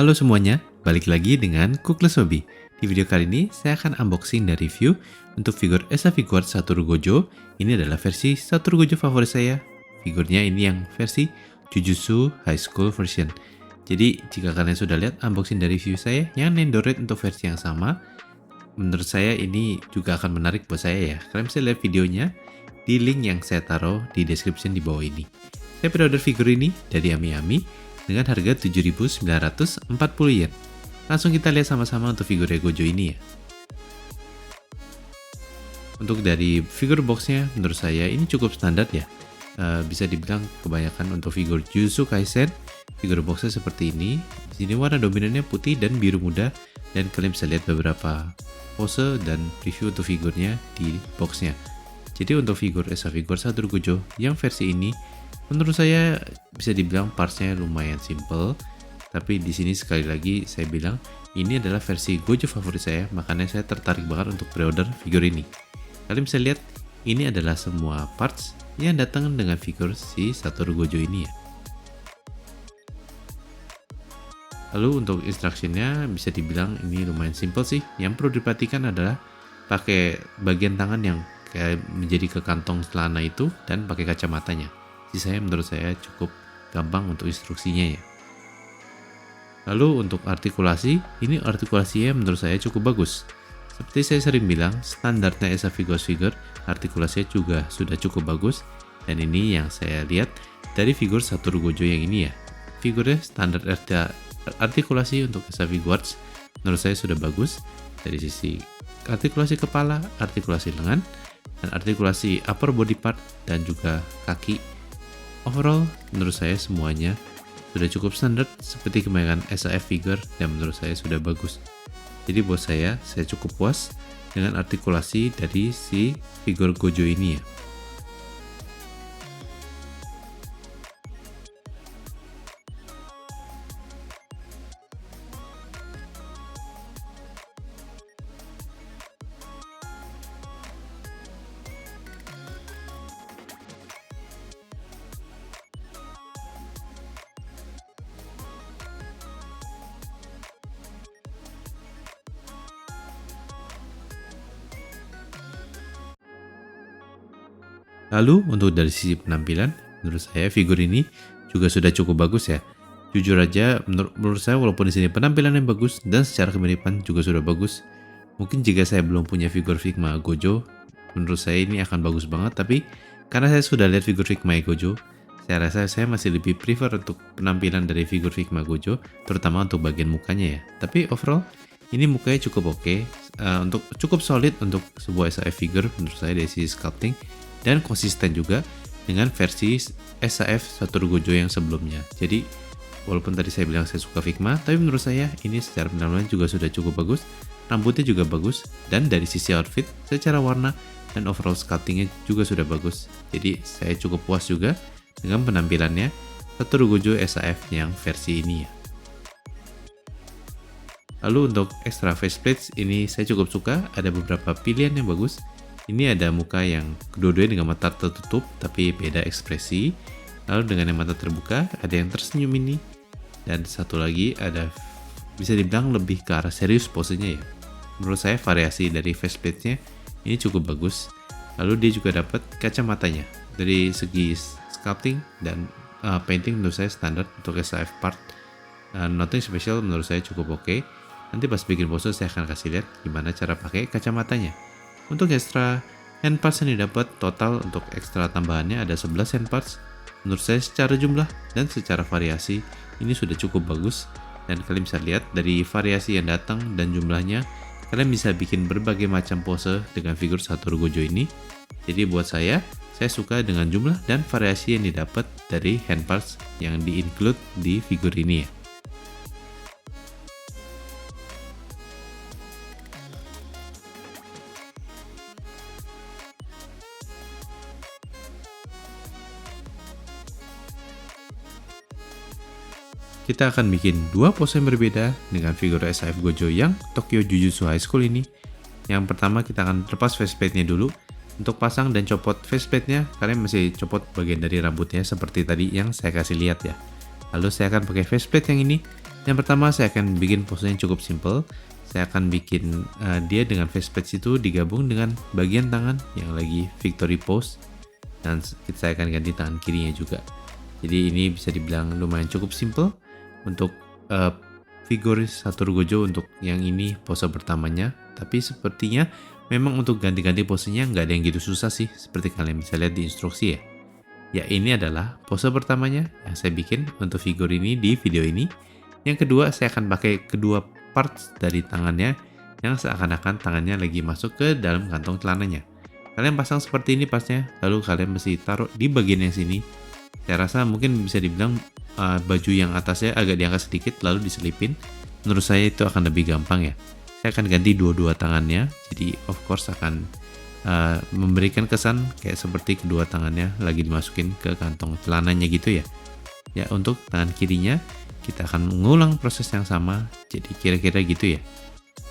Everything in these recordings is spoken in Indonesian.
Halo semuanya, balik lagi dengan Cookless Hobby. Di video kali ini, saya akan unboxing dan review untuk figur Esa Figuarts Satoru Gojo. Ini adalah versi Satoru Gojo favorit saya. Figurnya ini yang versi Jujutsu High School version. Jadi, jika kalian sudah lihat unboxing dan review saya yang Nendoroid untuk versi yang sama, menurut saya ini juga akan menarik buat saya ya. Kalian bisa lihat videonya di link yang saya taruh di description di bawah ini. Saya pre-order figur ini dari AmiAmi dengan harga 7.940 yen. Langsung kita lihat sama-sama untuk figur Gojo ini ya. Untuk dari figur boxnya, menurut saya ini cukup standar ya. Bisa dibilang kebanyakan untuk figur Jujutsu Kaisen, figur boxnya seperti ini. Di sini warna dominannya putih dan biru muda, dan kalian bisa lihat beberapa pose dan preview untuk figurnya di boxnya. Jadi untuk figur Esa Figuarts Satoru Gojo yang versi ini, menurut saya bisa dibilang partsnya lumayan simple, tapi di sini sekali lagi saya bilang ini adalah versi Gojo favorit saya, makanya saya tertarik banget untuk pre-order figur ini. Kalian bisa lihat ini adalah semua parts yang datang dengan figur si Satoru Gojo ini ya. Lalu untuk instructionnya bisa dibilang ini lumayan simple sih. Yang perlu diperhatikan adalah pakai bagian tangan yang kayak menjadi ke kantong celana itu dan pakai kacamatanya. Sisanya menurut saya cukup gampang untuk instruksinya ya. Lalu untuk artikulasi, ini artikulasinya menurut saya cukup bagus. Seperti saya sering bilang, standarnya Esa Figuarts figure, artikulasinya juga sudah cukup bagus. Dan ini yang saya lihat dari figur Satoru Gojo yang ini ya. Figurnya standar artikulasi untuk Esa Figuarts menurut saya sudah bagus. Dari sisi artikulasi kepala, artikulasi lengan, dan artikulasi upper body part, dan juga kaki. Overall, menurut saya semuanya sudah cukup standar seperti kebanyakan SAF figure dan menurut saya sudah bagus. Jadi buat saya cukup puas dengan artikulasi dari si figur Gojo ini ya. Lalu untuk dari sisi penampilan, menurut saya figur ini juga sudah cukup bagus ya. Jujur aja, menurut saya walaupun di sini penampilan yang bagus dan secara kemiripan juga sudah bagus. Mungkin jika saya belum punya figur Figma Gojo, menurut saya ini akan bagus banget. Tapi karena saya sudah lihat figur Figma Gojo, saya rasa saya masih lebih prefer untuk penampilan dari figur Figma Gojo, terutama untuk bagian mukanya ya. Tapi overall, ini mukanya cukup oke, untuk cukup solid untuk sebuah SAF figure menurut saya dari sisi sculpting. Dan konsisten juga dengan versi SAF Satoru Gojo yang sebelumnya. Jadi walaupun tadi saya bilang saya suka Figma, tapi menurut saya ini secara penampilan juga sudah cukup bagus. Rambutnya juga bagus, dan dari sisi outfit secara warna dan overall sculptingnya juga sudah bagus. Jadi saya cukup puas juga dengan penampilannya Satoru Gojo SAF yang versi ini ya. Lalu untuk extra faceplates ini saya cukup suka, ada beberapa pilihan yang bagus. Ini ada muka yang kedua-duanya dengan mata tertutup tapi beda ekspresi. Lalu dengan yang mata terbuka ada yang tersenyum ini. Dan satu lagi ada bisa dibilang lebih ke arah serius posenya ya. Menurut saya variasi dari faceplate-nya ini cukup bagus. Lalu dia juga dapat kacamatanya. Dari segi sculpting dan painting menurut saya standar untuk SAF part. Nothing special menurut saya cukup oke. Nanti pas bikin pose saya akan kasih lihat gimana cara pakai kacamatanya. Untuk extra hand parts yang didapat total untuk extra tambahannya ada 11 hand parts. Menurut saya secara jumlah dan secara variasi ini sudah cukup bagus. Dan kalian bisa lihat dari variasi yang datang dan jumlahnya, kalian bisa bikin berbagai macam pose dengan figur Satoru Gojo ini. Jadi buat saya suka dengan jumlah dan variasi yang didapat dari hand parts yang di-include di figur ini ya. Kita akan bikin dua pose yang berbeda dengan figur SAF Gojo yang Tokyo Jujutsu High School ini. Yang pertama kita akan lepas faceplate-nya dulu. Untuk pasang dan copot faceplate-nya, kalian masih copot bagian dari rambutnya seperti tadi yang saya kasih lihat ya. Lalu saya akan pakai faceplate yang ini Yang pertama saya akan bikin pose yang cukup simple. Saya akan bikin dia dengan face splits itu digabung dengan bagian tangan yang lagi victory pose, dan saya akan ganti tangan kirinya juga. Jadi ini bisa dibilang lumayan cukup simple untuk figur Satoru Gojo untuk yang ini pose pertamanya. Tapi sepertinya memang untuk ganti-ganti posenya nggak ada yang gitu susah sih, seperti kalian bisa lihat di instruksi ya. Ya, ini adalah pose pertamanya yang saya bikin untuk figur ini di video ini. Yang kedua, saya akan pakai kedua parts dari tangannya yang seakan-akan tangannya lagi masuk ke dalam kantong celananya. Kalian pasang seperti ini partsnya, lalu kalian mesti taruh di bagian yang sini. Saya rasa mungkin bisa dibilang baju yang atasnya agak diangkat sedikit lalu diselipin. Menurut saya itu akan lebih gampang ya. Saya akan ganti dua-dua tangannya, jadi of course akan memberikan kesan kayak seperti kedua tangannya lagi dimasukin ke kantong celananya gitu ya. Ya, untuk tangan kirinya kita akan mengulang proses yang sama, jadi kira-kira gitu ya.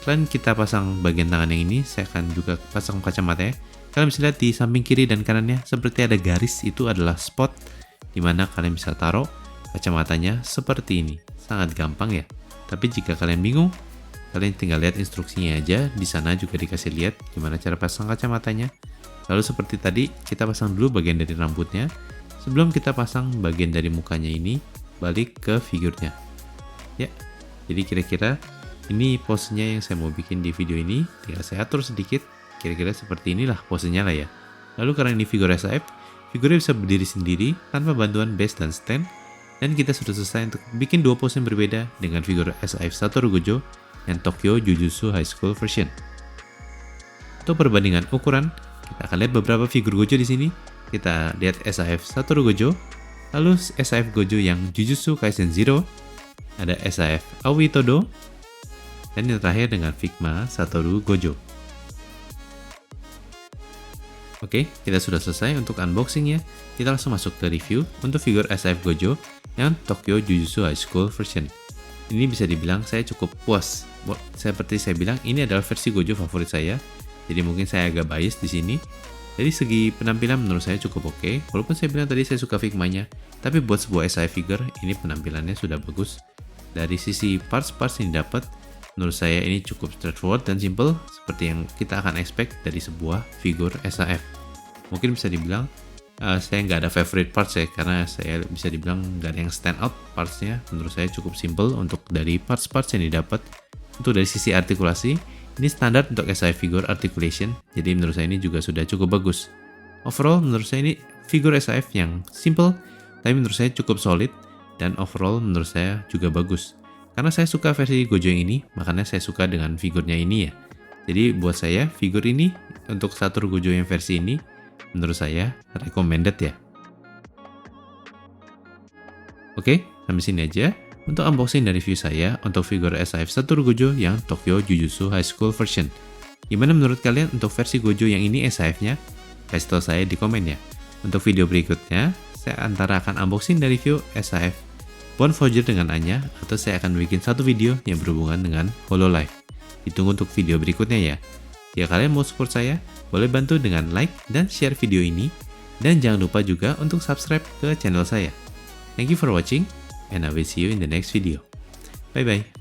Selain kita pasang bagian tangan yang ini, saya akan juga pasang kacamata ya. Kalian bisa lihat di samping kiri dan kanannya seperti ada garis, itu adalah spot dimana kalian bisa taruh kacamatanya seperti ini. Sangat gampang ya. Tapi jika kalian bingung, kalian tinggal lihat instruksinya aja. Di sana juga dikasih lihat gimana cara pasang kacamatanya. Lalu seperti tadi, kita pasang dulu bagian dari rambutnya. Sebelum kita pasang bagian dari mukanya ini, balik ke figurnya. Ya, jadi kira-kira ini posenya yang saya mau bikin di video ini. Tinggal saya atur sedikit, kira-kira seperti inilah posenya lah ya. Lalu karena ini figur SAF, figurnya bisa berdiri sendiri tanpa bantuan base dan stand. Dan kita sudah selesai untuk bikin dua pose yang berbeda dengan figur SAF Satoru Gojo yang Tokyo Jujutsu High School version. Untuk perbandingan ukuran, kita akan lihat beberapa figur Gojo di sini. Kita lihat SAF Satoru Gojo, lalu SAF Gojo yang Jujutsu Kaisen Zero, ada SAF Aoi Todo, dan yang terakhir dengan Figma Satoru Gojo. Oke, kita sudah selesai untuk unboxingnya. Kita langsung masuk ke review untuk figur SAF Gojo yang Tokyo Jujutsu High School version. Ini bisa dibilang saya cukup puas. Seperti saya bilang, ini adalah versi Gojo favorit saya. Jadi mungkin saya agak bias di sini. Dari segi penampilan menurut saya cukup oke. Walaupun saya bilang tadi saya suka Figmanya, tapi buat sebuah SAF figure ini penampilannya sudah bagus. Dari sisi parts-parts yang didapat, menurut saya ini cukup straightforward dan simple seperti yang kita akan expect dari sebuah figur SAF. Mungkin bisa dibilang saya nggak ada favorite parts ya, karena saya bisa dibilang nggak ada yang stand out partsnya. Menurut saya cukup simple untuk dari parts-parts yang didapat. Untuk dari sisi artikulasi, ini standar untuk SAF figure articulation, jadi menurut saya ini juga sudah cukup bagus. Overall, menurut saya ini figur SAF yang simple, tapi menurut saya cukup solid, dan overall menurut saya juga bagus. Karena saya suka versi Gojo yang ini, makanya saya suka dengan figurnya ini ya. Jadi buat saya, figur ini untuk Satoru Gojo yang versi ini, menurut saya recommended ya. Oke, sampai sini aja untuk unboxing dan review saya untuk figur SAF Satoru Gojo yang Tokyo Jujutsu High School version. Gimana menurut kalian untuk versi Gojo yang ini SAF-nya? Kasih tahu saya di komen ya. Untuk video berikutnya, saya antara akan unboxing dan review SAF Bone Forger dengan Anya, atau saya akan bikin satu video yang berhubungan dengan Hololive. Ditunggu untuk video berikutnya ya. Jika kalian mau support saya, boleh bantu dengan like dan share video ini. Dan jangan lupa juga untuk subscribe ke channel saya. Thank you for watching, and I will see you in the next video. Bye bye.